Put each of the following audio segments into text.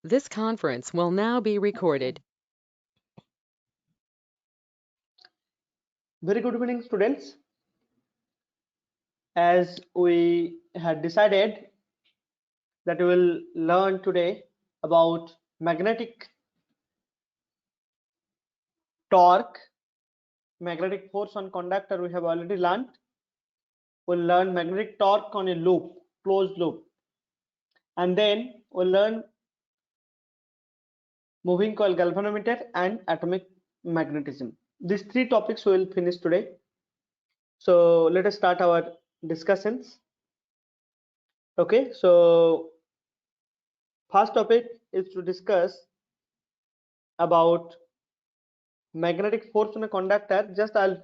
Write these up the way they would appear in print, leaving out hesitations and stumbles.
This conference will now be recorded. Very good evening, students. As we had decided that we will learn today about magnetic torque, magnetic force on conductor, we have already learned. We'll learn magnetic torque on a loop, closed loop, and then we'll learn moving coil galvanometer and atomic magnetism. These three topics we will finish today. So let us start our discussions. Okay, so first topic is to discuss about magnetic force on a conductor. Just I'll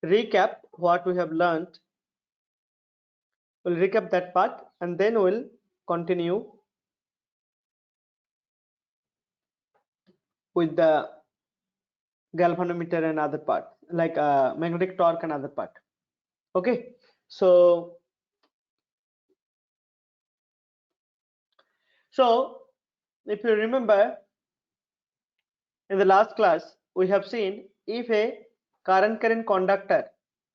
recap what we have learned. We'll recap that part and then we'll continue with the galvanometer and other part, like magnetic torque and other part. Okay, so if you remember, in the last class we have seen if a current conductor,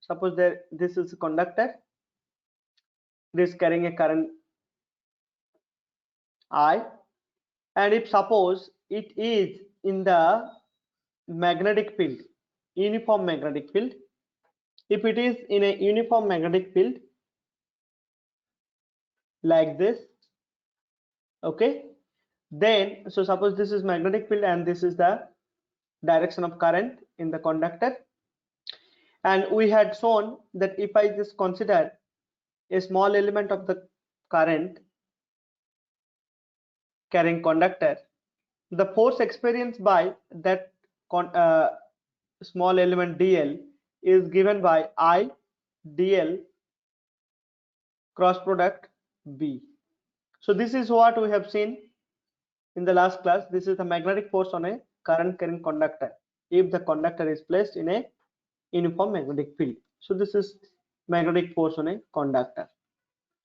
suppose this is a conductor, this carrying a current I, and if suppose it is in the magnetic field, uniform magnetic field, if it is in a uniform magnetic field like this, okay, then so suppose this is magnetic field and this is the direction of current in the conductor, and we had shown that if I just consider a small element of the current carrying conductor, the force experienced by that small element dl is given by I dl cross product B. So this is what we have seen in the last class. This is the magnetic force on a current carrying conductor if the conductor is placed in a uniform magnetic field. So this is magnetic force on a conductor.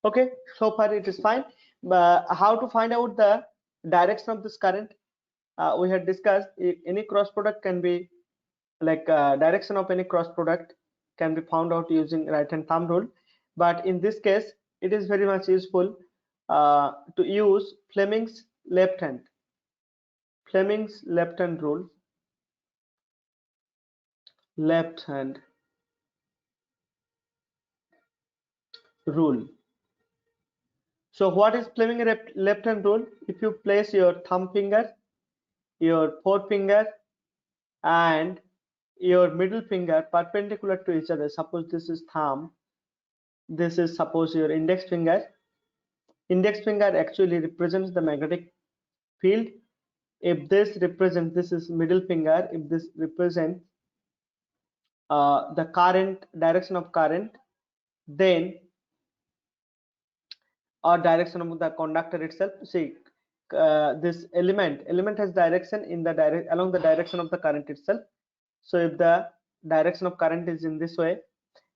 Okay, so far it is fine. How to find out the direction of this current? We had discussed any cross product can be like direction of any cross product can be found out using right hand thumb rule, but in this case it is very much useful to use Fleming's left hand rule. Left hand rule. So what is Fleming left hand rule? If you place your thumb finger, your forefinger and your middle finger perpendicular to each other, suppose this is thumb, this is suppose your index finger actually represents the magnetic field. If this represents, this is middle finger, if this represents the current, direction of current, then or direction of the conductor itself. See, this element has direction in the along the direction of the current itself. So if the direction of current is in this way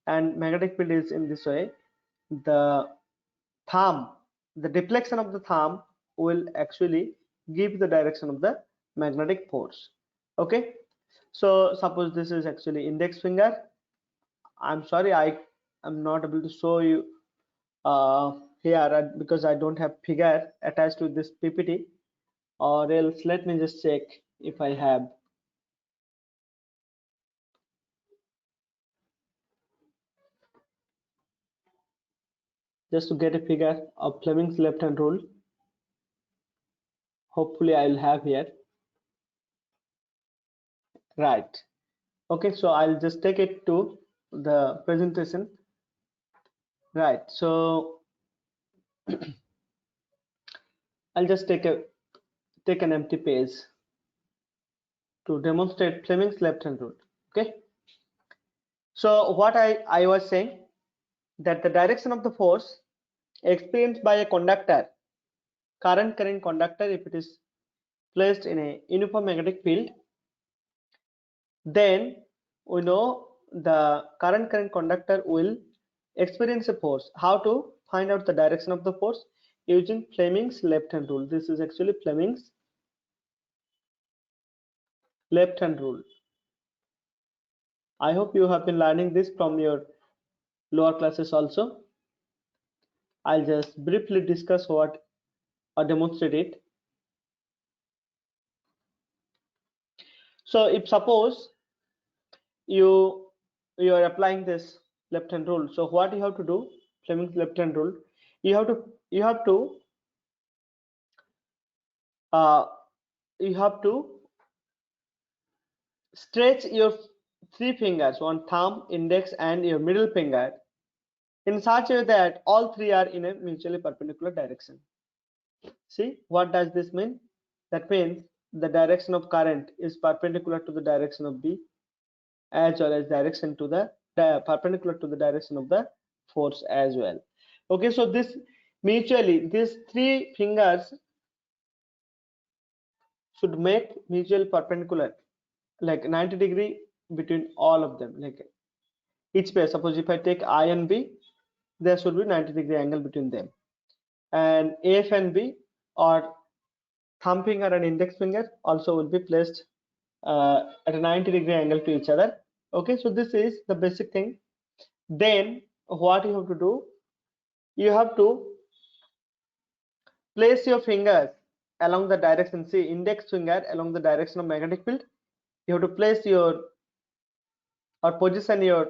and magnetic field is in this way, the deflection of the thumb will actually give the direction of the magnetic force. Okay, so suppose this is actually index finger. I'm sorry, I am not able to show you here because I don't have figure attached to this PPT, or else let me just check if I have. Just to get a figure of Fleming's left hand rule. Hopefully I will have here. Right. Okay, so I'll just take it to the presentation. Right, so I'll just take an empty page to demonstrate Fleming's left hand rule. Okay, so what I was saying, that the direction of the force experienced by a conductor, current carrying conductor, if it is placed in a uniform magnetic field, then we know the current conductor will experience a force. How to find out the direction of the force? using Fleming's left hand rule. This is actually Fleming's left hand rule. I hope you have been learning this from your lower classes also. I'll just briefly discuss what or demonstrate it. So if suppose you are applying this left hand rule, so what you have to do, Fleming's left hand rule, you have to you have to uh, you have to stretch your three fingers, one thumb, index, and your middle finger, in such a way that all three are in a mutually perpendicular direction. See, what does this mean? That means the direction of current is perpendicular to the direction of B, as well as direction to the perpendicular to the direction of the force as well. Okay, so this mutually, these three fingers should make mutual perpendicular, like 90 degree between all of them. Like each pair, suppose if I take I and B, there should be 90 degree angle between them, and F and B, or thumb finger and index finger, also will be placed at a 90 degree angle to each other. Okay, so this is the basic thing. Then what you have to do, you have to place your fingers along the direction. See, index finger along the direction of magnetic field. You have to place your or position your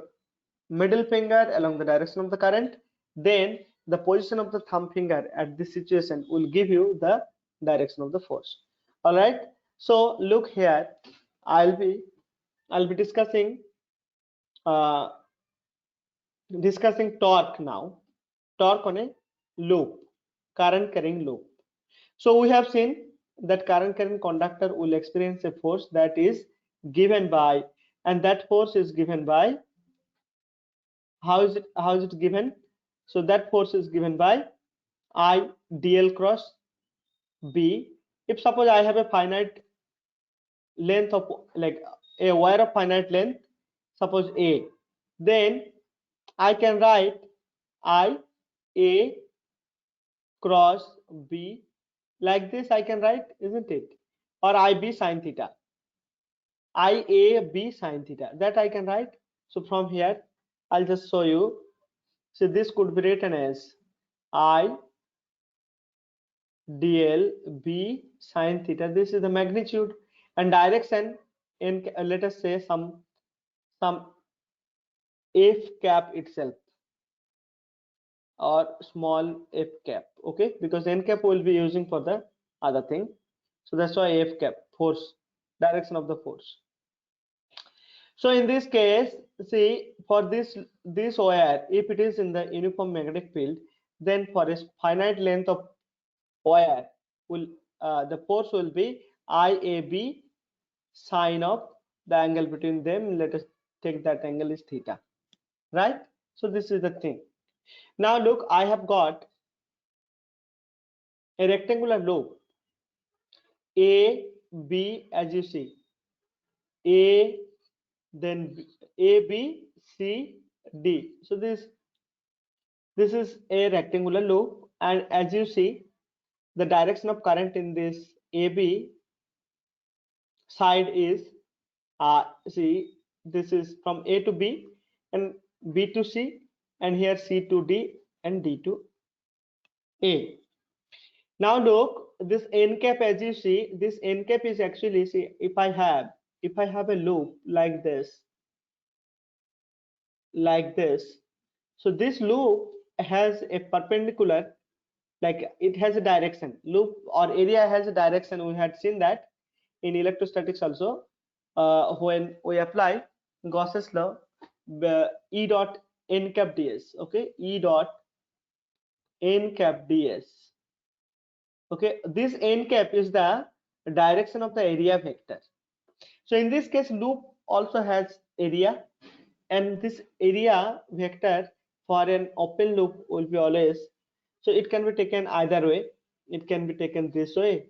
middle finger along the direction of the current. Then the position of the thumb finger at this situation will give you the direction of the force. All right, so look here, I'll be discussing uh, torque now. Torque on a loop, current carrying loop. So we have seen that current carrying conductor will experience a force that is given by, and that force is given by, how is it given? So that force is given by I dl cross B. If suppose I have a finite length of, like a wire of finite length, suppose A, then I can write I A cross B, like this I can write, isn't it? Or IB sin theta, IAB sin theta, that I can write. So from here I'll just show you. So this could be written as I dl B sin theta. This is the magnitude, and direction in, let us say some f cap itself, or small f cap. Okay, because n cap will be using for the other thing, so that's why f cap, force, direction of the force. So in this case, see, for this wire, if it is in the uniform magnetic field, then for a finite length of wire, will the force will be IAB sine of the angle between them. Let us take that angle is theta, right? So this is the thing. Now look, I have got a rectangular loop A B, as you see, A, then A B C D. So this is a rectangular loop, and as you see, the direction of current in this AB side is see, this is from A to B, and B to C, and here C to D, and D to A. Now look, this n cap, as you see, this n cap is actually, see, if I have a loop like this, so this loop has a perpendicular, like it has a direction. Loop or area has a direction. We had seen that in electrostatics also, when we apply Gauss's law, E dot n cap ds. Okay, E dot n cap ds. Okay, this n cap is the direction of the area vector. So in this case, loop also has area, and this area vector for an open loop will be always, so it can be taken either way. It can be taken this way,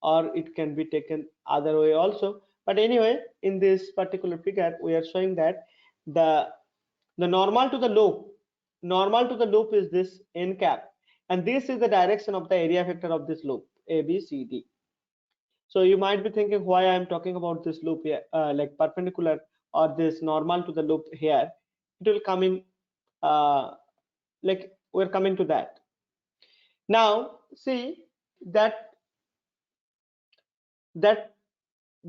or it can be taken other way also. But anyway, in this particular figure, we are showing that the normal to the loop is this n cap, and this is the direction of the area vector of this loop ABCD. So you might be thinking why I am talking about this loop here, like perpendicular or this normal to the loop here. It will come in, like we're coming to that. Now see that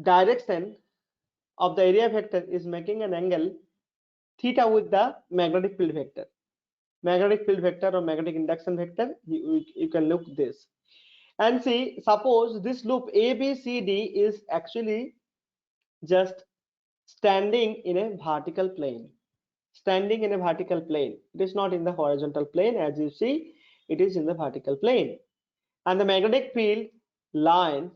direction of the area vector is making an angle theta with the magnetic field vector. Magnetic field vector or magnetic induction vector, you can look this. And see, suppose this loop ABCD is actually just standing in a vertical plane. Standing in a vertical plane. It is not in the horizontal plane, as you see, it is in the vertical plane. And the magnetic field lines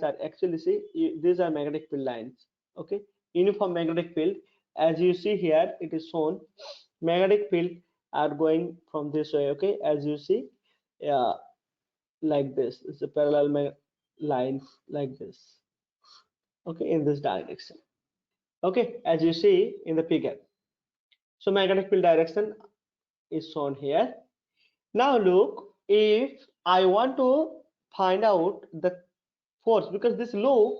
are actually, see, these are magnetic field lines. Okay, uniform magnetic field. As you see here, it is shown magnetic field are going from this way. Okay, as you see, like this. It's a parallel lines like this. Okay, in this direction. Okay, as you see in the figure. So magnetic field direction is shown here. Now look, if I want to find out the force, because this loop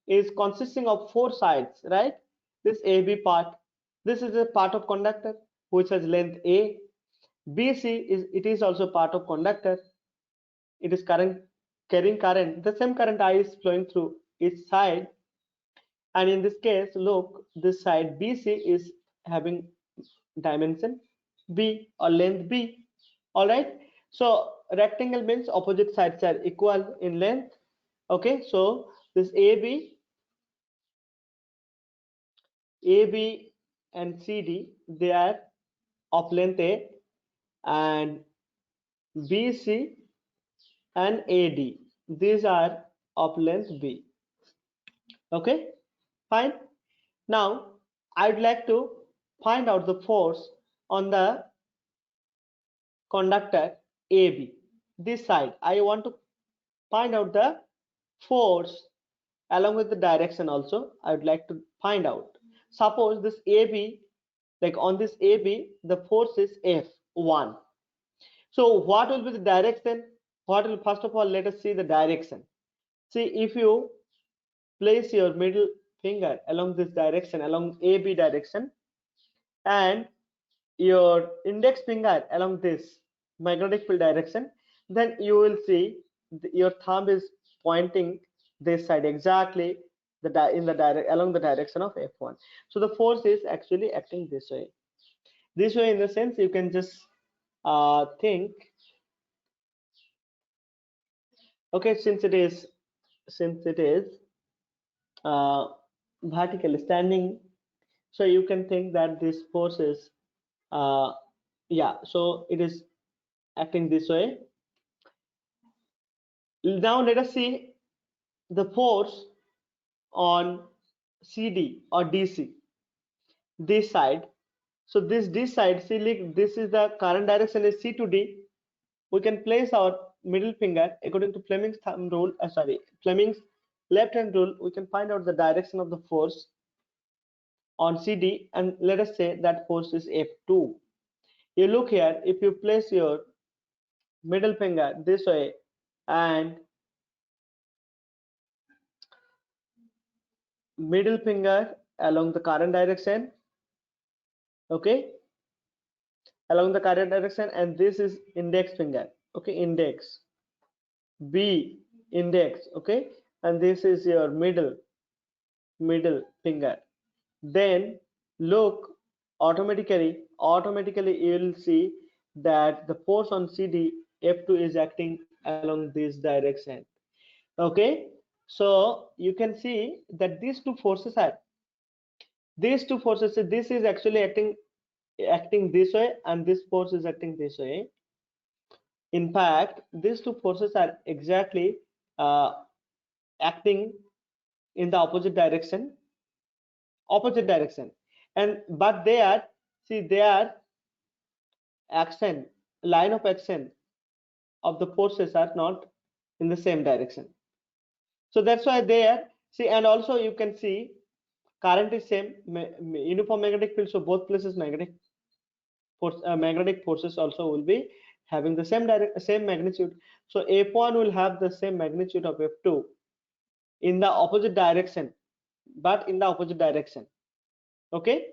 is consisting of four sides, right? This AB part, this is a part of conductor which has length A. BC is also part of conductor. It is carrying current. The same current I is flowing through each side. And in this case, look, this side BC is having dimension B or length B. All right. So rectangle means opposite sides are equal in length. Okay. So this AB and CD, they are of length A, and BC and AD, these are of length B. Okay, fine. Now I'd like to find out the force on the conductor AB. This side, I want to find out the force along with the direction also. I would like to find out. Suppose this AB, like on this AB, the force is F1. So what will be the direction? First of all, let us see the direction. See, if you place your middle finger along this direction, along AB direction, and your index finger along this magnetic field direction, then you will see your thumb is pointing this side exactly along the direction of F1. So the force is actually acting this way. This way, in the sense, you can just think. Okay, since it is uh, vertical standing, so you can think that this force is yeah, so it is acting this way. Now let us see the force on CD or DC, this side. So this side, see, this is the current direction is C to D. We can place our middle finger according to Fleming's thumb rule. Fleming's left hand rule. We can find out the direction of the force on CD, and let us say that force is F2. You look here, if you place your middle finger this way and middle finger along the current direction, okay, along the current direction, and this is index finger, okay, index B, index, okay, and this is your middle finger. Then look, automatically you will see that the force on CD F2 is acting along this direction. Okay, so you can see that these two forces, this is actually acting this way, and this force is acting this way. In fact, these two forces are exactly uh, acting in the opposite direction, and but they are, see, their action, line of action of the forces are not in the same direction. So that's why they are, see, and also you can see current is same, uniform magnetic field, so both places magnetic forces also will be having the same magnitude. So F1 will have the same magnitude of F2 in the opposite direction, but in the opposite direction. Okay.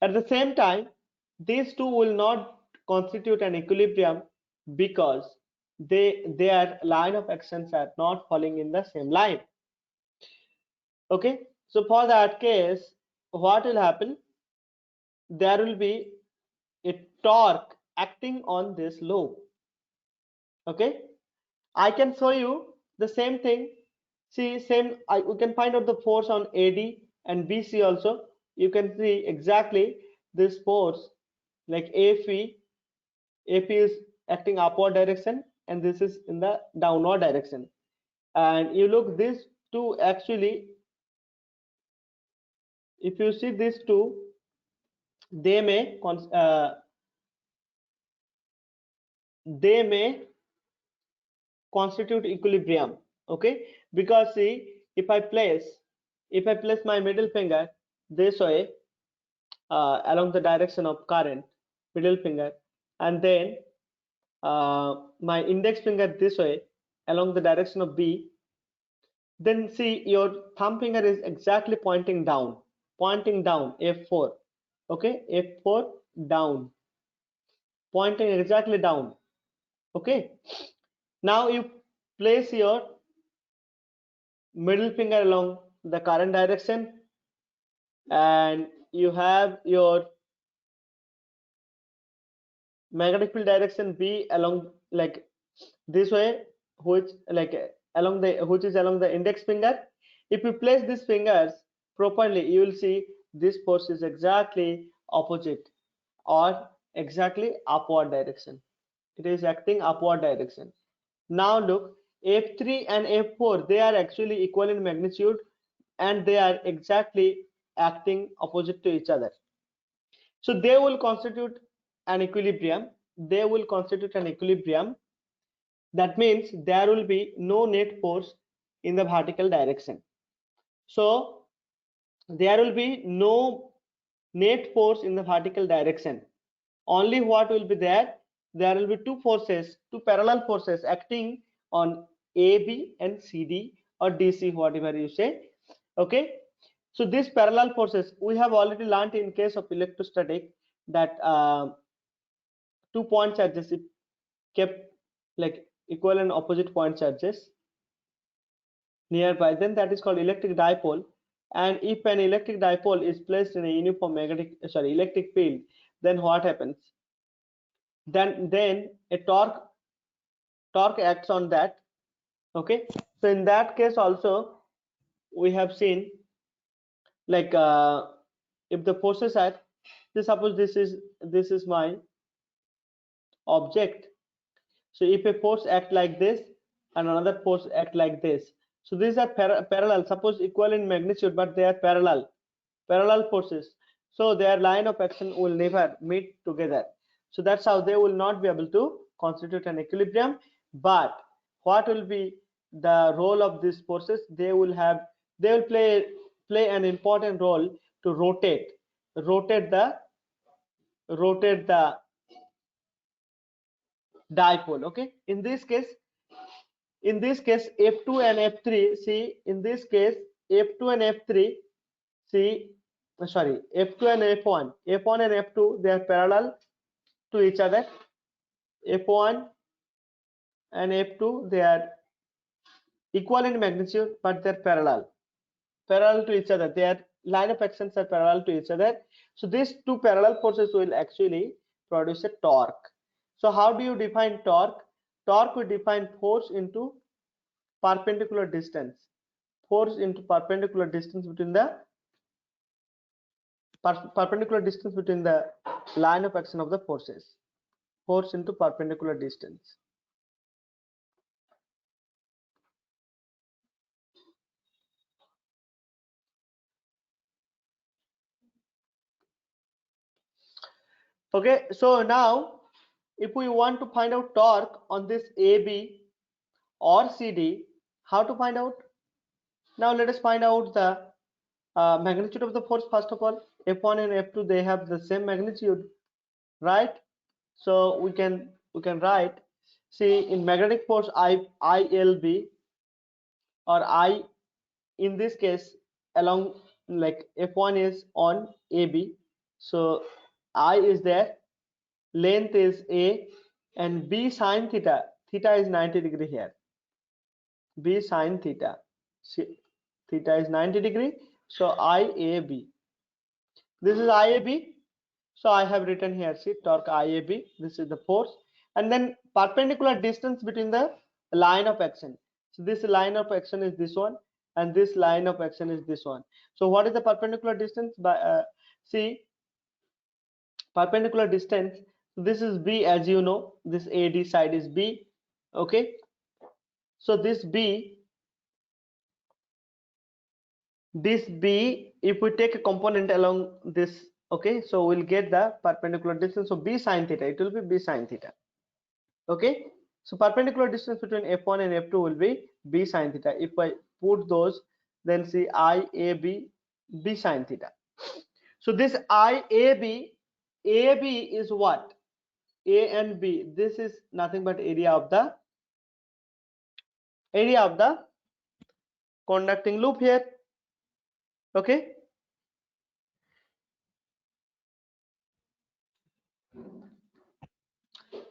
At the same time, these two will not constitute an equilibrium because their line of actions are not falling in the same line. Okay. So for that case, what will happen? There will be a torque acting on this loop. Okay. I can show you the same thing. See, we can find out the force on AD and BC also. You can see exactly this force, like AP is acting upward direction and this is in the downward direction. And you look, these two actually, if you see these two, they may constitute equilibrium. Okay, because see, if I place my middle finger this way, along the direction of current, middle finger, and then my index finger this way along the direction of B, then see your thumb finger is exactly pointing down, F4. Okay, F4 down, pointing exactly down. Okay, now you place your middle finger along the current direction and you have your magnetic field direction B along like this way, which like which is along the index finger. If you place these fingers properly, you will see this force is exactly opposite or exactly upward direction. It is acting upward direction. Now look, F3 and F4, they are actually equal in magnitude and they are exactly acting opposite to each other. So they will constitute an equilibrium. They will constitute an equilibrium. That means there will be no net force in the vertical direction. So there will be no net force in the vertical direction. Only what will be there? There will be two forces, two parallel forces acting on AB and CD or DC, whatever you say. Okay. So these parallel forces we have already learned in case of electrostatic that 2 point charges kept like equal and opposite point charges nearby, then that is called electric dipole. And if an electric dipole is placed in a uniform electric field, then what happens? Then a torque acts on that. Okay, so in that case also we have seen like if the forces are, suppose this is my object. So if a force act like this and another force act like this, so these are parallel, suppose equal in magnitude, but they are parallel forces. So their line of action will never meet together. So that's how they will not be able to constitute an equilibrium. But what will be the role of these forces? They will play an important role to rotate the dipole. Okay, in this case F2 and F3, see, in this case F2 and F3, see, sorry, F2 and F1 and F2, they are parallel to each other. F1 and F2, they are equal in magnitude, but they're parallel to each other. Their line of actions are parallel to each other. So these two parallel forces will actually produce a torque. So how do you define torque? Torque we define force into perpendicular distance. Force into perpendicular distance between the line of action of the forces. Force into perpendicular distance. Okay, so now if we want to find out torque on this AB or CD, how to find out? Now let us find out the magnitude of the force. First of all, F1 and F2, they have the same magnitude, right? So we can we can write, see, in magnetic force ILB, or I, in this case, along, like F1 is on AB, so I is there, length is A, and B sine theta, theta is 90 degree here, B sine theta, see, theta is 90 degree, so IAB, this is IAB. So I have written here, see, torque IAB, this is the force, and then perpendicular distance between the line of action. So this line of action is this one, and this line of action is this one. So what is the perpendicular distance? By see, perpendicular distance, this is B, as you know, this AD side is B, okay? So this B, if we take a component along this, okay, so we'll get the perpendicular distance. So B sine theta, it will be B sine theta. Okay, so perpendicular distance between F1 and F2 will be B sine theta. If I put those, then see IAB, B sine theta. So this IAB, AB is what? A and B. This is nothing but area of the conducting loop here. Okay.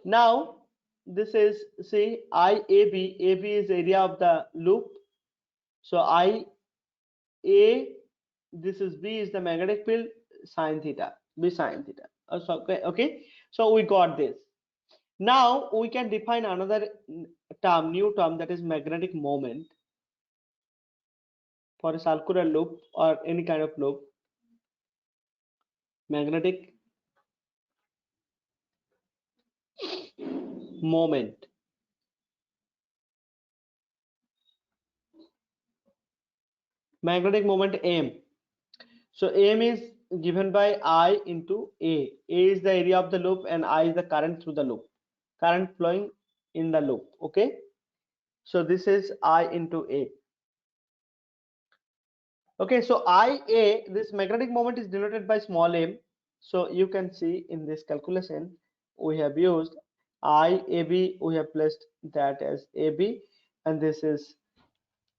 Now this is, see, IAB, AB is area of the loop. So IA, this is B is the magnetic field, sine theta, B sine theta. So, okay, so we got this. Now we can define another term, new term, that is magnetic moment for a circular loop or any kind of loop. Magnetic moment. Magnetic moment M. So M is given by I into A. A is the area of the loop and I is the current through the loop. Current flowing in the loop. Okay. So this is I into A. Okay, so IA, this magnetic moment is denoted by small m. So you can see in this calculation we have used IAB, we have placed that as AB, and this is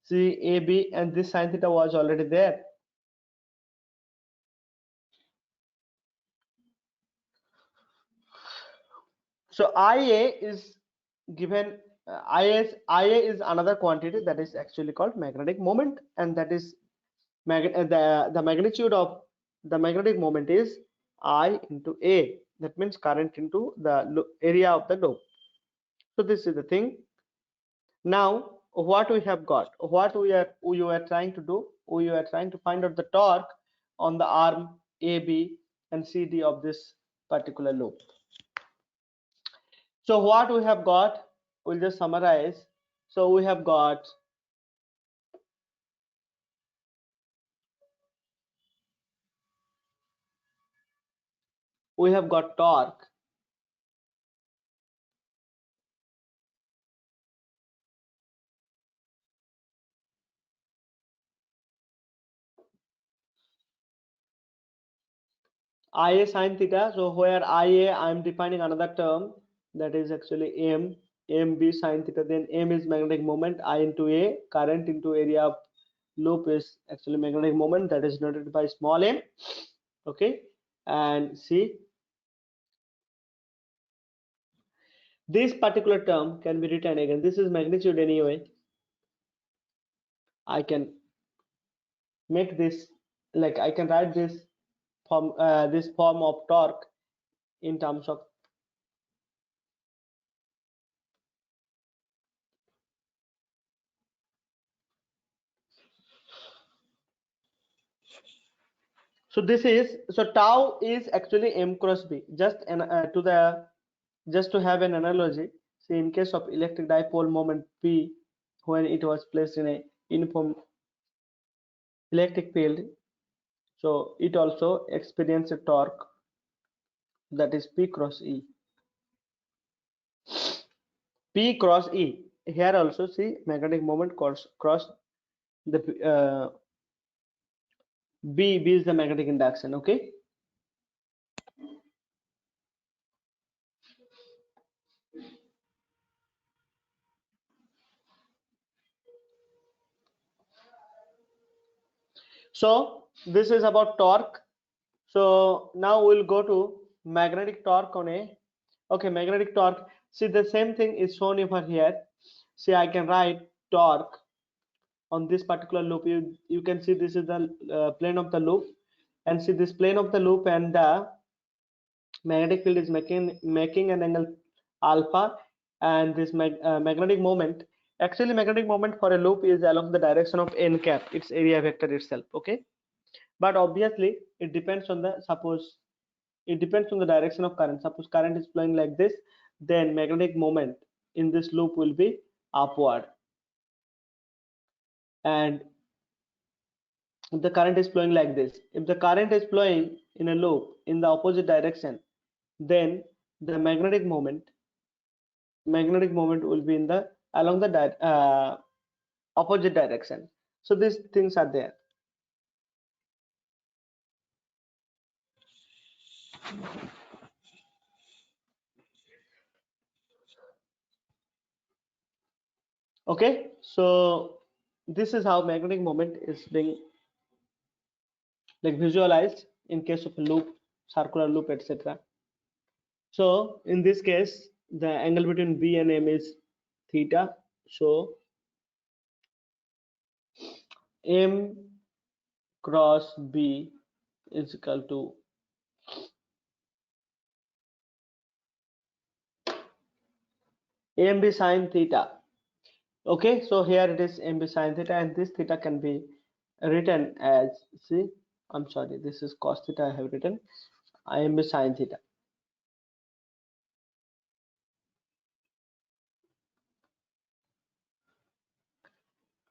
CAB, and this sine theta was already there. So IA is given, IA is another quantity that is actually called magnetic moment, and that is the magnitude of the magnetic moment is I into A. That means current into the area of the loop. So this is the thing. Now what we have got, what we are trying to do, we are trying to find out the torque on the arm AB and CD of this particular loop. So what we have got, we'll just summarize. So we have got torque, IA sine theta. So where IA, I am defining another term that is actually MB sine theta. Then M is magnetic moment, I into A, current into area of loop is actually magnetic moment, that is denoted by small m. Okay, and see, this particular term can be written again. This is magnitude anyway. I can make this, like I can write this form of torque in terms of, so this is, so tau is actually m cross b. Just to have an analogy, see, in case of electric dipole moment P, when it was placed in a uniform electric field, so it also experienced a torque that is P cross E. P cross E. Here also see magnetic moment cross the B is the magnetic induction. Okay. So this is about torque. So now we'll go to magnetic torque on a, okay, magnetic torque. See, the same thing is shown over here. See, I can write torque on this particular loop. You can see this is the plane of the loop, and see this plane of the loop, and the magnetic field is making an angle alpha, and this magnetic moment, actually magnetic moment for a loop is along the direction of n cap, its area vector itself. Okay, but obviously it depends on the, suppose it depends on the direction of current. Suppose current is flowing like this, then magnetic moment in this loop will be upward, and if the current is flowing like this, if the current is flowing in a loop in the opposite direction, then the magnetic moment will be in the along the opposite direction. So these things are there. Okay, so this is how magnetic moment is being like visualized in case of a loop, circular loop, etc. So in this case, the angle between B and M is theta. So M cross B is equal to MB sine theta. Okay, so here it is MB sine theta, and this theta can be written as, see, I'm sorry, this is cos theta I have written, MB sine theta.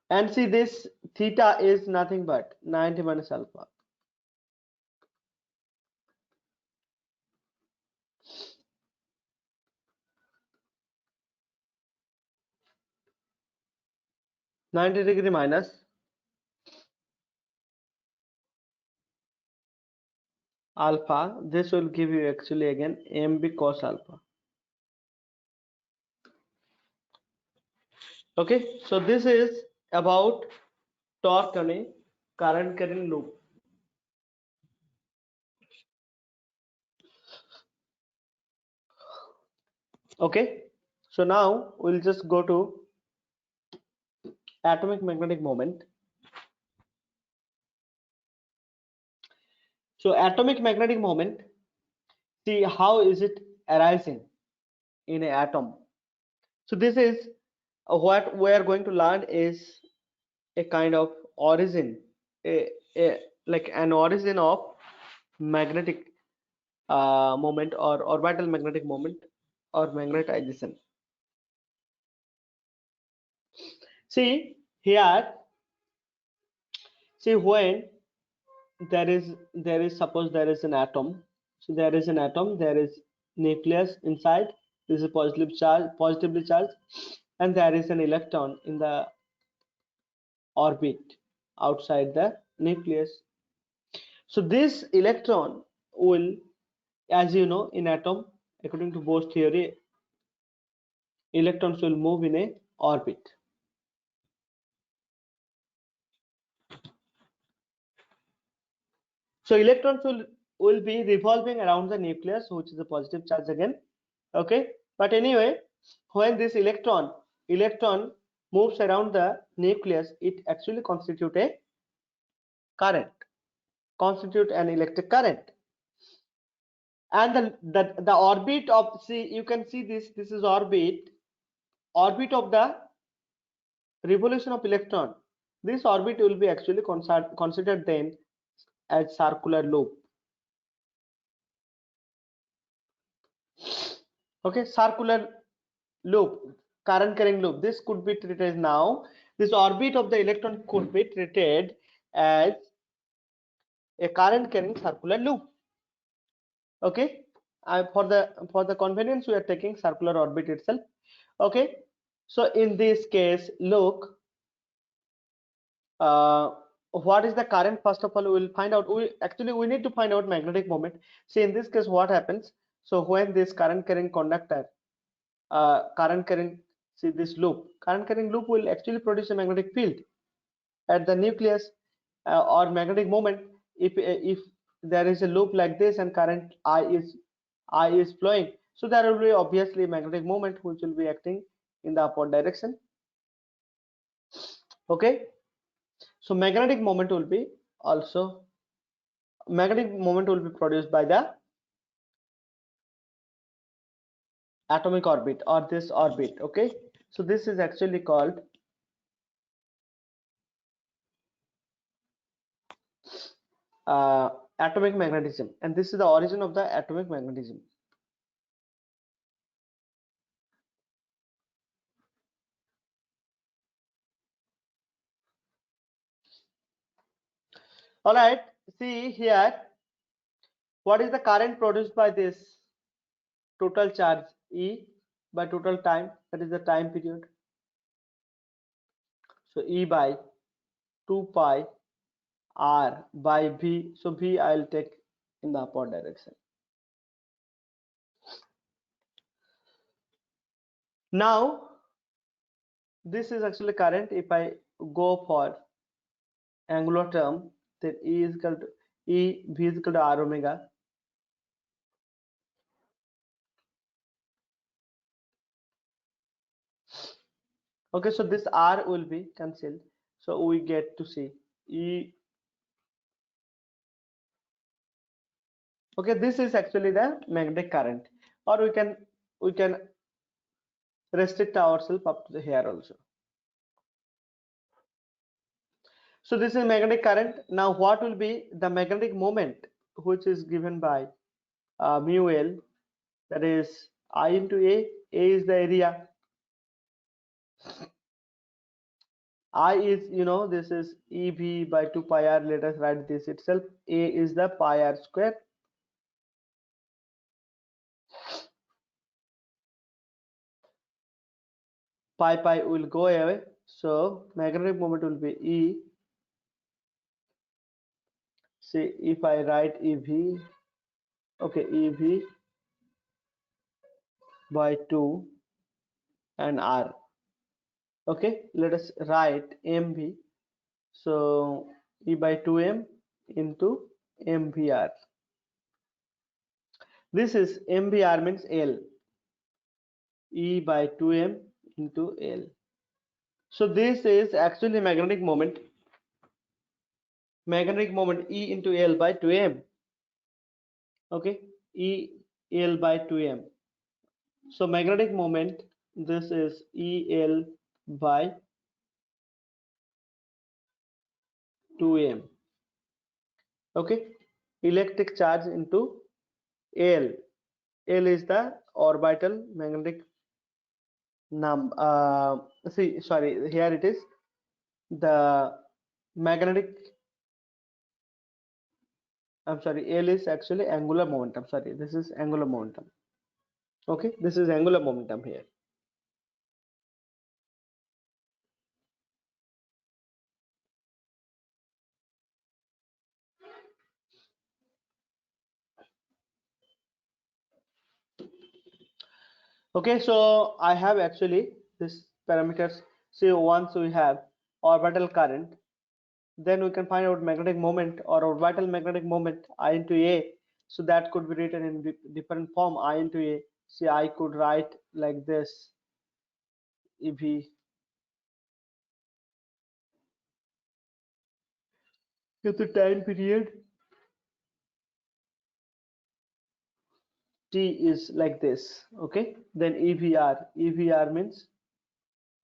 And see, this theta is nothing but 90 minus alpha. -90 minus alpha. This will give you actually again MB cos alpha. Okay, so this is about torque on a current carrying loop. Okay, so now we'll just go to atomic magnetic moment. So atomic magnetic moment, see how is it arising in an atom. So this is what we are going to learn is a kind of origin, a like an origin of magnetic moment or orbital magnetic moment or magnetization. See here, see when there is suppose there is an atom. So there is an atom, there is nucleus inside, this is positively charged, and there is an electron in the orbit outside the nucleus. So this electron will, as you know, in atom, according to Bohr's theory, electrons will move in a orbit. So electrons will be revolving around the nucleus, which is a positive charge again. Okay, but anyway, when this electron moves around the nucleus, it actually constitute a current, constitute an electric current. And the orbit of, see, you can see this is orbit of the revolution of electron. This orbit will be actually considered then as circular loop. Okay, circular loop, current carrying loop. This could be treated now. This orbit of the electron could be treated as a current carrying circular loop. Okay, for the convenience we are taking circular orbit itself. Okay, so in this case, look, what is the current? First of all, we will find out. We need to find out magnetic moment. See, in this case, what happens? So when this current carrying conductor, current carrying, see this loop, current carrying loop will actually produce a magnetic field at the nucleus. or magnetic moment, if there is a loop like this and current I is flowing, so there will be obviously magnetic moment which will be acting in the upward direction. Okay, so magnetic moment will be produced by the atomic orbit or this orbit. Okay, so this is actually called uh, atomic magnetism, and this is the origin of the atomic magnetism. All right, see here, what is the current produced by this total charge E by total time, that is the time period. So E by 2 pi R by V. So V I will take in the upward direction. Now this is actually current. If I go for angular term, then E is equal to V is equal to R omega. Okay, so this R will be cancelled. So we get to see E. Okay, this is actually the magnetic current, or we can restrict ourselves up to here also. So this is magnetic current. Now what will be the magnetic moment which is given by mu L, that is I into A. A is the area. I is, this is EV by 2 pi R. Let us write this itself. A is the pi R square. Pi will go away. So magnetic moment will be E. See, if I write EV, okay, EV by 2 and R. Okay, let us write MV. So E by 2M into MVR. This is MVR means L. E by 2M into L. So this is actually magnetic moment. Magnetic moment E into L by 2M. Okay, E L by 2M. So magnetic moment, this is EL by 2M. Okay, electric charge into L. L is the orbital magnetic sorry, here it is the magnetic, I'm sorry, L is actually angular momentum. Sorry, this is angular momentum. Okay, this is angular momentum here. Okay, so I have actually this parameters. See, once we have orbital current, then we can find out magnetic moment or orbital magnetic moment I into A. So that could be written in different form, I into A. See, I could write like this: EV if the time period T is like this. Okay, then EVR means,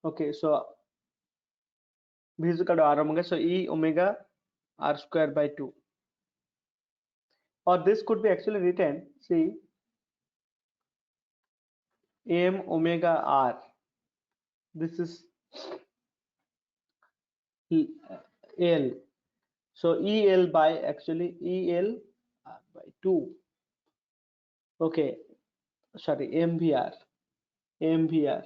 okay, so V is equal to R omega, so E omega R square by 2. Or this could be actually written, see, M omega R. This is L. So EL by actually EL by 2. Okay, sorry, MVR. MVR.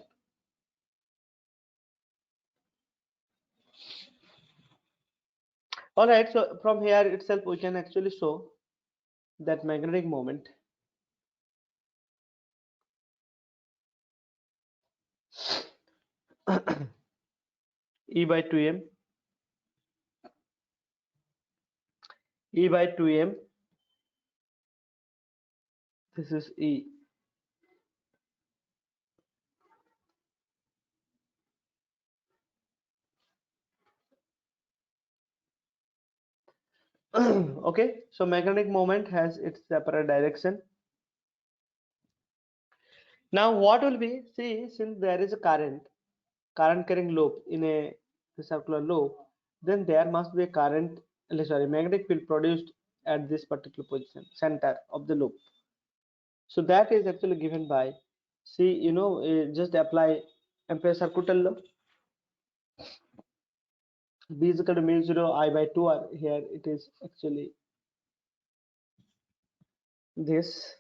All right, so from here itself we can actually show that magnetic moment E by 2M E by 2m. This is E. Okay, so magnetic moment has its separate direction. Now what will be, see, since there is a current carrying loop in a circular loop, then there must be a current, sorry, magnetic field produced at this particular position, center of the loop. So that is actually given by, see, just apply Ampere circuital law. B is equal to mu 0 I by 2 r. Here it is actually this.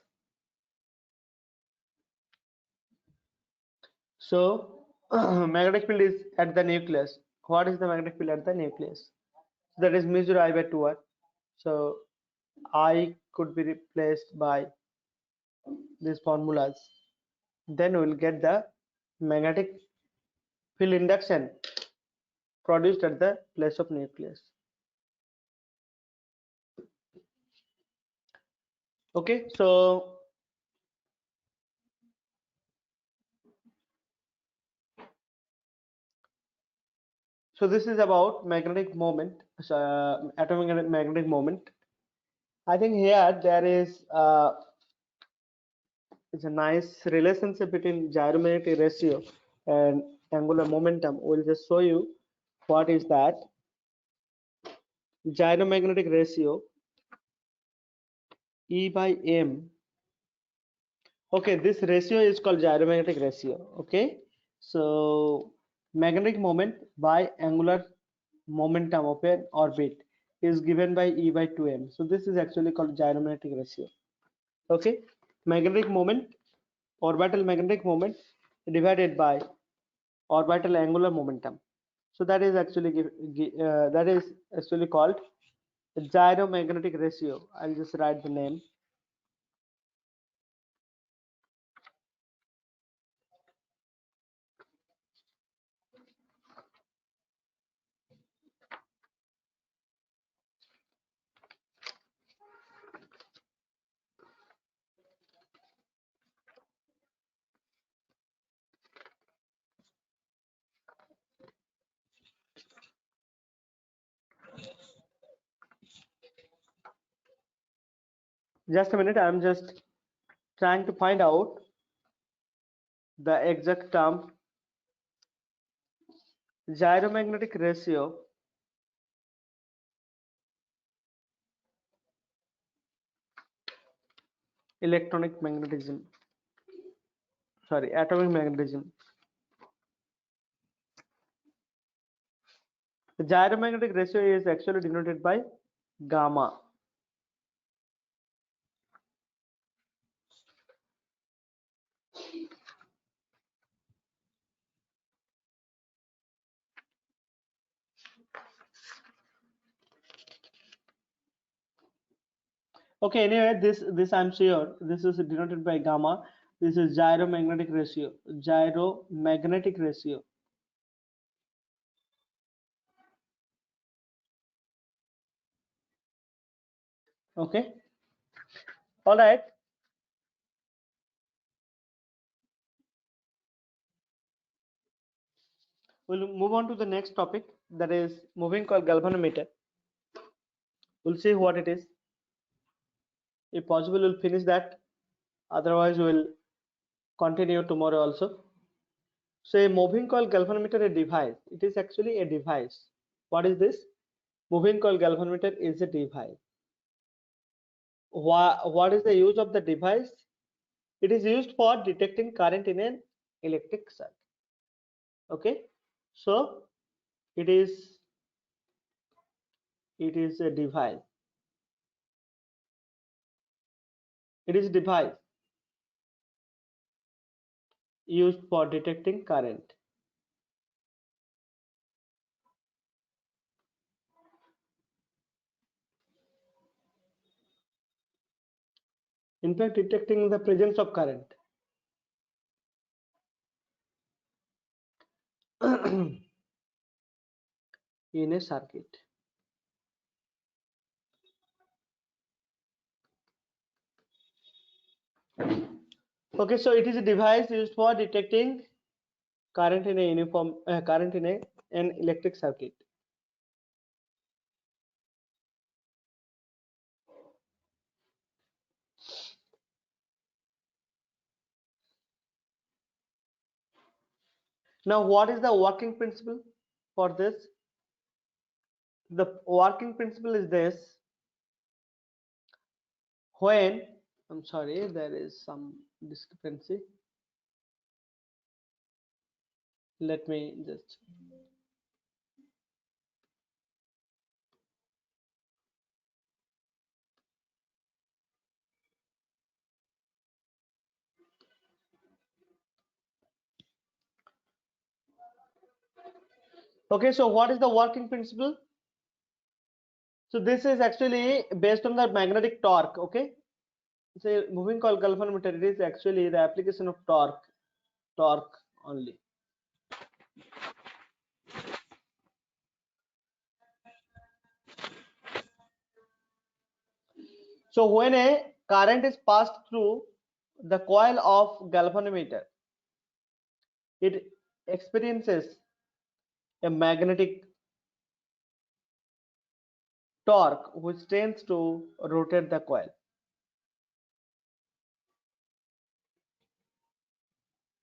So magnetic field is at the nucleus. What is the magnetic field at the nucleus? That is mu 0 I by 2 r. So I could be replaced by these formulas. Then we will get the magnetic field induction produced at the place of nucleus. Okay, so this is about magnetic moment, atomic magnetic moment. I think here there is it's a nice relationship between gyromagnetic ratio and angular momentum. We'll just show you what is that. Gyromagnetic ratio E by m. Okay, this ratio is called gyromagnetic ratio. Okay, so magnetic moment by angular momentum of an orbit is given by E by 2m. So this is actually called gyromagnetic ratio. Okay, magnetic moment, orbital magnetic moment divided by orbital angular momentum. So that is actually called gyromagnetic ratio. I'll just write the name. Just a minute, I'm just trying to find out the exact term. Gyromagnetic ratio electronic magnetism, sorry, atomic magnetism. The gyromagnetic ratio is actually denoted by gamma. Okay, anyway, this I'm sure this is denoted by gamma. This is gyromagnetic ratio. Gyromagnetic ratio. Okay. All right. We'll move on to the next topic, that is moving coil galvanometer. We'll see what it is. If possible, we'll finish that. Otherwise, we'll continue tomorrow also. So a moving coil galvanometer, a device. It is actually a device. What is this? Moving coil galvanometer is a device. What is the use of the device? It is used for detecting current in an electric circuit. Okay, so it is a device. It is a device used for detecting current. In fact, detecting the presence of current. In a circuit. Okay, so it is a device used for detecting current in a an electric circuit. Now, what is the working principle for this? The working principle is this: when, I'm sorry, there is some discrepancy. Let me just. Okay, so what is the working principle? So this is actually based on the magnetic torque. Okay, so moving coil galvanometer, it is actually the application of torque only. So when a current is passed through the coil of galvanometer, it experiences a magnetic torque which tends to rotate the coil.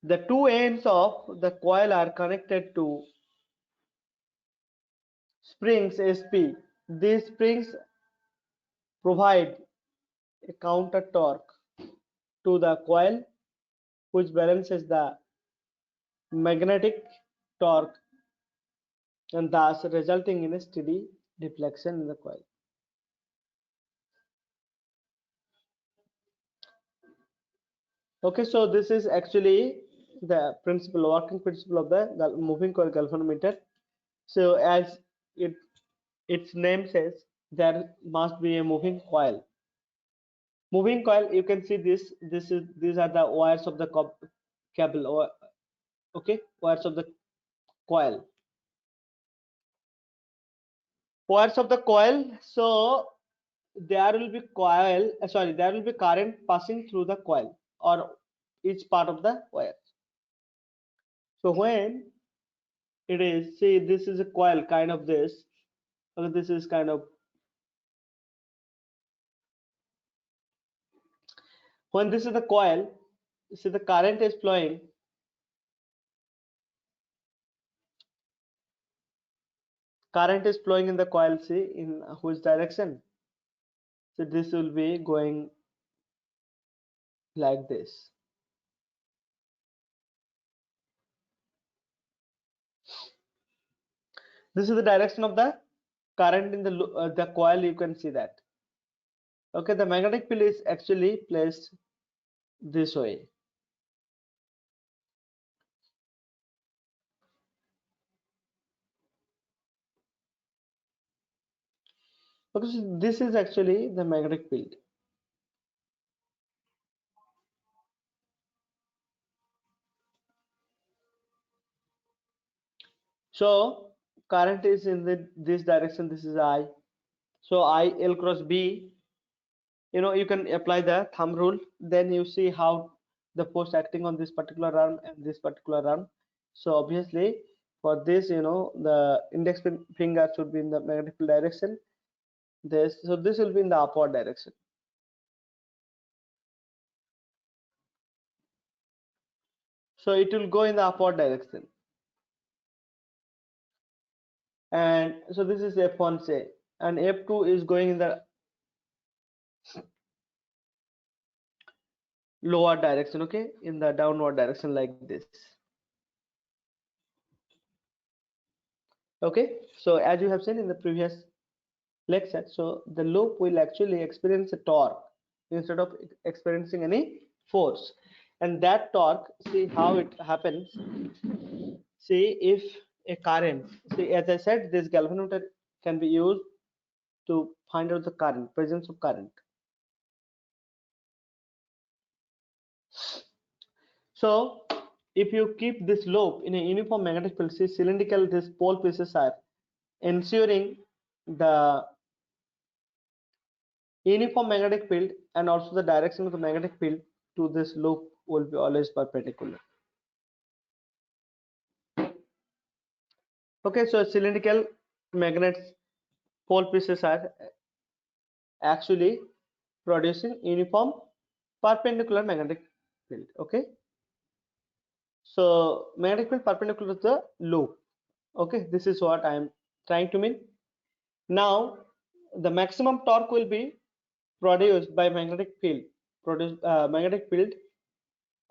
The two ends of the coil are connected to springs SP. These springs provide a counter torque to the coil which balances the magnetic torque and thus resulting in a steady deflection in the coil. Okay, so this is actually the working principle of the moving coil galvanometer. So as its name says, there must be a moving coil. Moving coil, you can see these are the wires of the cable, or okay, wires of the coil. Wires of the coil. So there will be there will be current passing through the coil or each part of the wire. So when it is, see, this is a coil kind of this, or this is kind of, when this is the coil, see the current is flowing, in the coil, see in which direction? So this will be going like this. This is the direction of the current in the coil, you can see that. Okay, the magnetic field is actually placed this way. Okay, so this is actually the magnetic field. So current is in this direction, this is I. So I L cross B, you can apply the thumb rule, then you see how the force acting on this particular arm and this particular arm. So obviously for this, the index finger should be in the magnetic field direction. So this will be in the upward direction. So it will go in the upward direction. And so this is F1, say, and F2 is going in the lower direction, okay, in the downward direction like this. Okay, so as you have seen in the previous lecture, so the loop will actually experience a torque instead of experiencing any force, and that torque, see how it happens. See, if a current, see, as I said, this galvanometer can be used to find out the presence of current. So if you keep this loop in a uniform magnetic field, see, cylindrical, these pole pieces are ensuring the uniform magnetic field and also the direction of the magnetic field to this loop will be always perpendicular. Okay, so cylindrical magnets pole pieces are actually producing uniform perpendicular magnetic field. Okay, so magnetic field perpendicular to the loop. Okay, this is what I am trying to mean. Now the maximum torque will be produced by magnetic field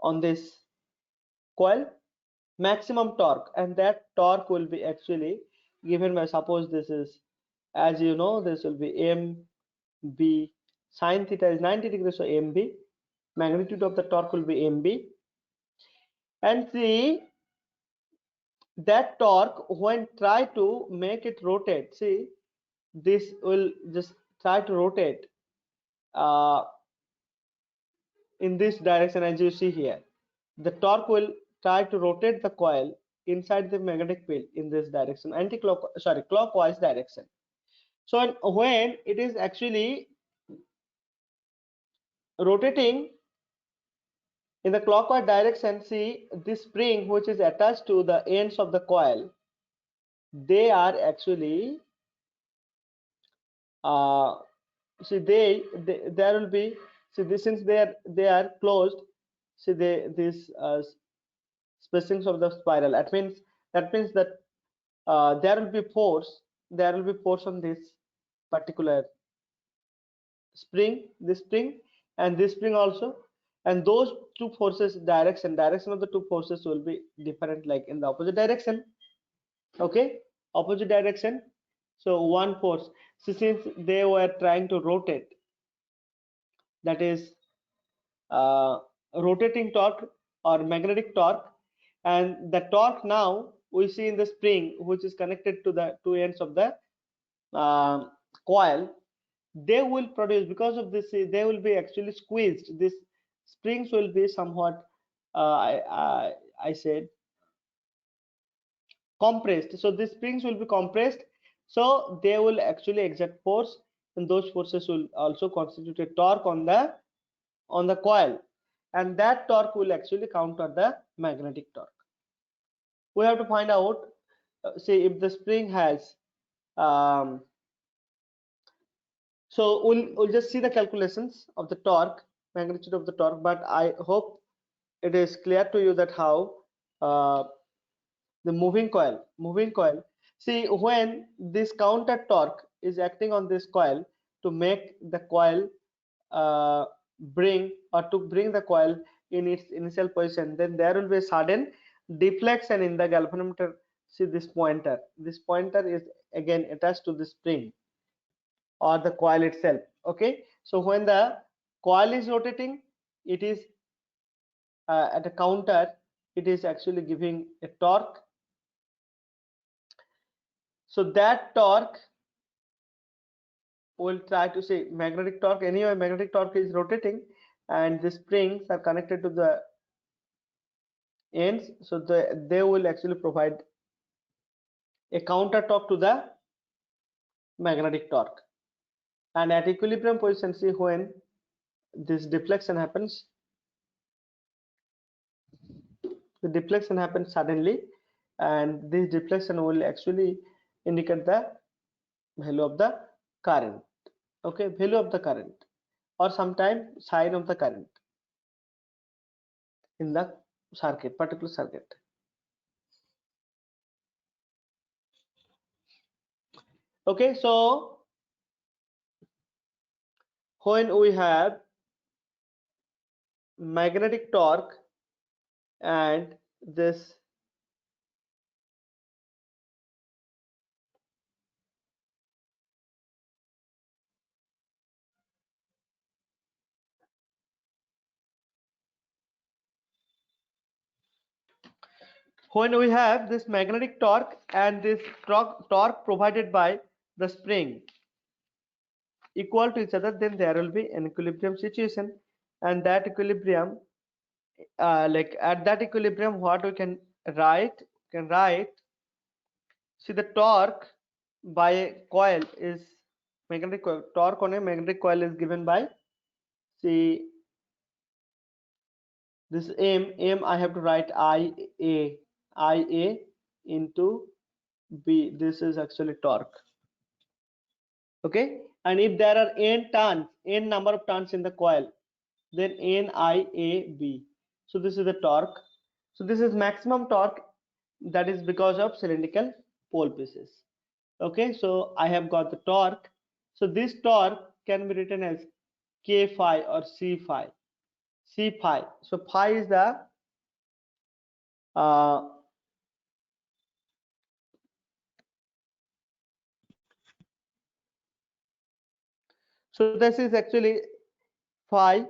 on this coil, maximum torque, and that torque will be actually given by, suppose this is, as you know, this will be mb, sine theta is 90 degrees, so mb, magnitude of the torque will be mb, and see that torque when try to make it rotate, see this will just try to rotate uh, in this direction. As you see here, the torque will try to rotate the coil inside the magnetic field in this direction, clockwise direction. So when it is actually rotating in the clockwise direction, see this spring which is attached to the ends of the coil, they are actually see there will be, see this, since they are closed, see these spacings of the spiral, that means that there will be force on this particular spring, this spring and this spring also, and those two forces direction of the two forces will be different, like in the opposite direction. Okay, opposite direction. So one force, so since they were trying to rotate, that is rotating torque or magnetic torque, and the torque now we see in the spring which is connected to the two ends of the coil, they will produce, because of this, they will be actually squeezed, these springs will be somewhat I said compressed, so these springs will be compressed, so they will actually exert force, and those forces will also constitute a torque on the coil, and that torque will actually counter the magnetic torque. We have to find out, say if the spring has so we'll just see the calculations of the torque, magnitude of the torque, but I hope it is clear to you that how uh, the moving coil, see when this counter torque is acting on this coil to make the coil uh, bring the coil in its initial position, then there will be a sudden deflection in the galvanometer. See this pointer is again attached to the spring or the coil itself. Okay, so when the coil is rotating, it is at a counter, it is actually giving a torque, so that torque will try to say magnetic torque, anyway magnetic torque is rotating and the springs are connected to the ends, so they will actually provide a counter torque to the magnetic torque, and at equilibrium position, see when this deflection happens, the deflection happens suddenly, and this deflection will actually indicate the value of the current. Okay, value of the current, or sometimes sign of the current in the particular circuit. Okay, so when we have magnetic torque and this magnetic torque and this torque provided by the spring equal to each other, then there will be an equilibrium situation, and that equilibrium, like at that equilibrium, what we can write, see the torque by a coil is torque on a magnetic coil is given by, see This M I have to write IA into B. This is actually torque. Okay, and if there are n number of turns in the coil, then NIAB. So this is the torque. So this is maximum torque, that is because of cylindrical pole pieces. Okay, so I have got the torque. So this torque can be written as K phi or C phi. C phi. So phi is the uh, so this is actually phi,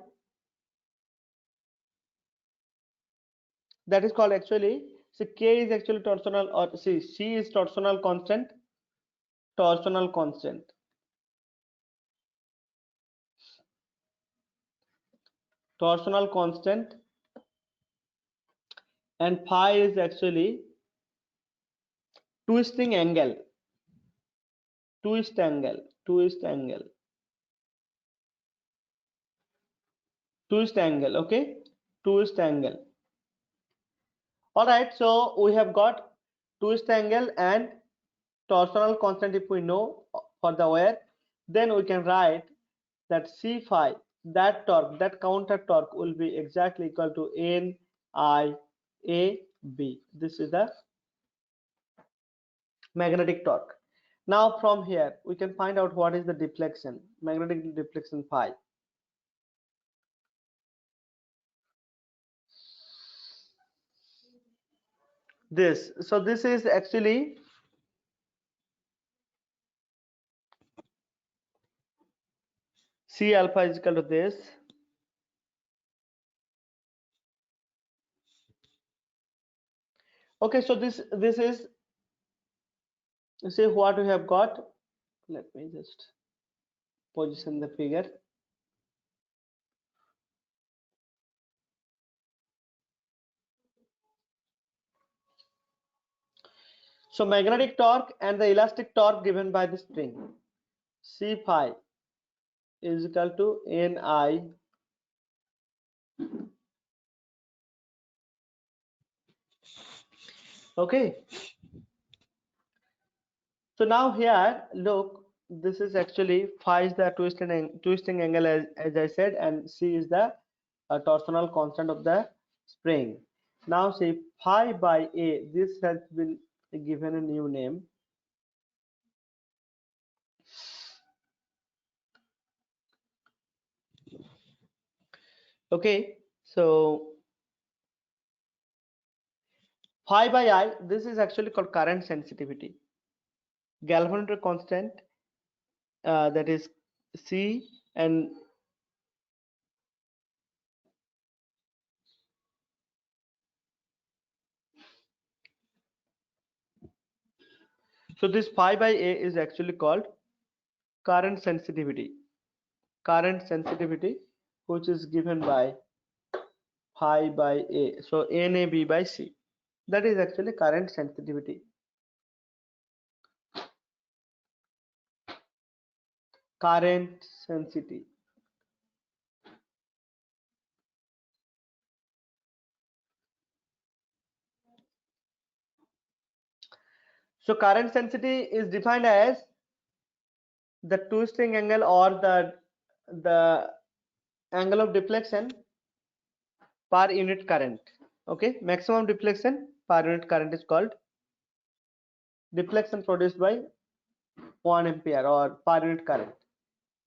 that is called actually, so K is actually torsional, or C is torsional constant, torsional constant, torsional constant, and phi is actually twisting angle, twist angle, twist angle, twist angle. Okay, twist angle. All right, so we have got twist angle and torsional constant. If we know for the wire, then we can write that C phi, that torque, that counter torque will be exactly equal to N I A B. This is the magnetic torque. Now from here we can find out what is the deflection, magnetic deflection phi. This, so this is actually C alpha is equal to this. Okay, so this is, see what we have got. Let me just position the figure. So magnetic torque and the elastic torque given by the spring. C phi is equal to Ni. Okay. So now here, look, this is actually phi is the twisting angle, as I said, and C is the torsional constant of the spring. Now see phi by A, this has been given a new name. Okay, so phi by I, this is actually called current sensitivity. Galvanometer constant, that is C, and so this phi by A is actually called current sensitivity. Current sensitivity, which is given by phi by A. So NAB by C. That is actually current sensitivity. Current sensitivity. So current sensitivity is defined as the twisting angle or the angle of deflection per unit current. Okay, maximum deflection per unit current is called deflection produced by 1 ampere or per unit current.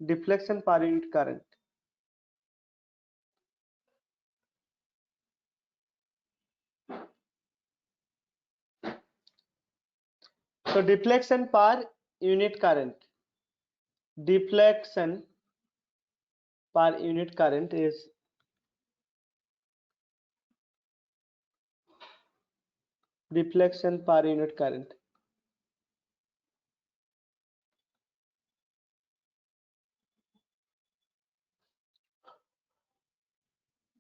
Deflection per unit current. So deflection per unit current. Deflection per unit current is deflection per unit current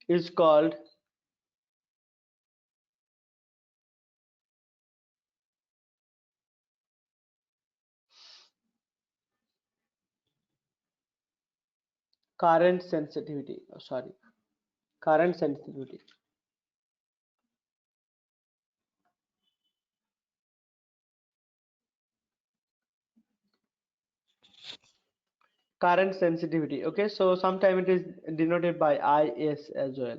is called current sensitivity. Oh, sorry, current sensitivity. current sensitivity. Okay, so sometimes it is denoted by IS as well.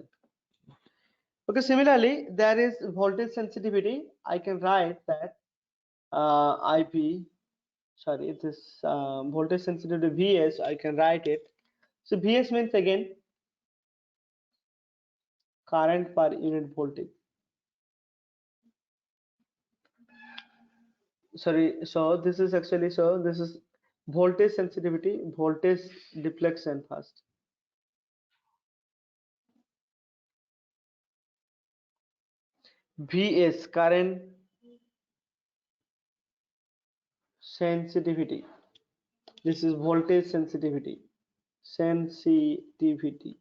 Okay, similarly, there is voltage sensitivity. I can write that IP, sorry, it is voltage sensitivity VS. I can write it. So VS means again current per unit voltage. Sorry, so this is actually, so this is voltage sensitivity, voltage deflection first. VS current sensitivity. This is voltage sensitivity. Sensitivity.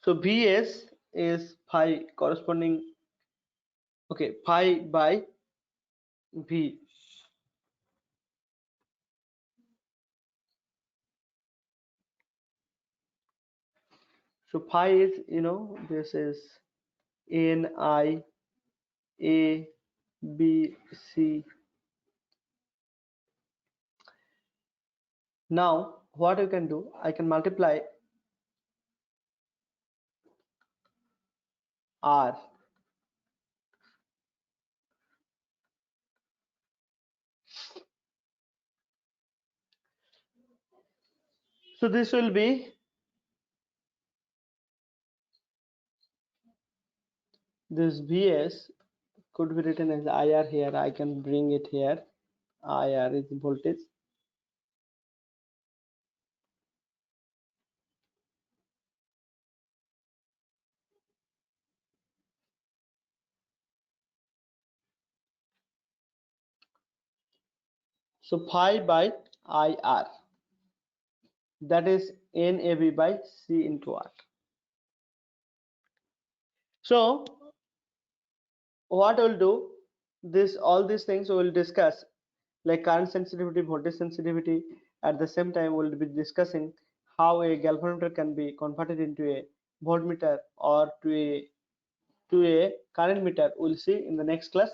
So Vs is phi corresponding, okay, pi by V. So pi is, this is N I A B C. Now what you can do, I can multiply R. So this will be, this Vs could be written as IR here. I can bring it here. IR is voltage. So pi by IR, that is NAB by C into R. So what we'll do, this all these things we will discuss, like current sensitivity, voltage sensitivity. At the same time we'll be discussing how a galvanometer can be converted into a voltmeter or to a current meter. We'll see in the next class.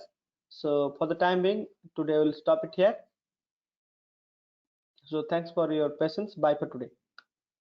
So for the time being, today we'll stop it here. So thanks for your patience. Bye for today.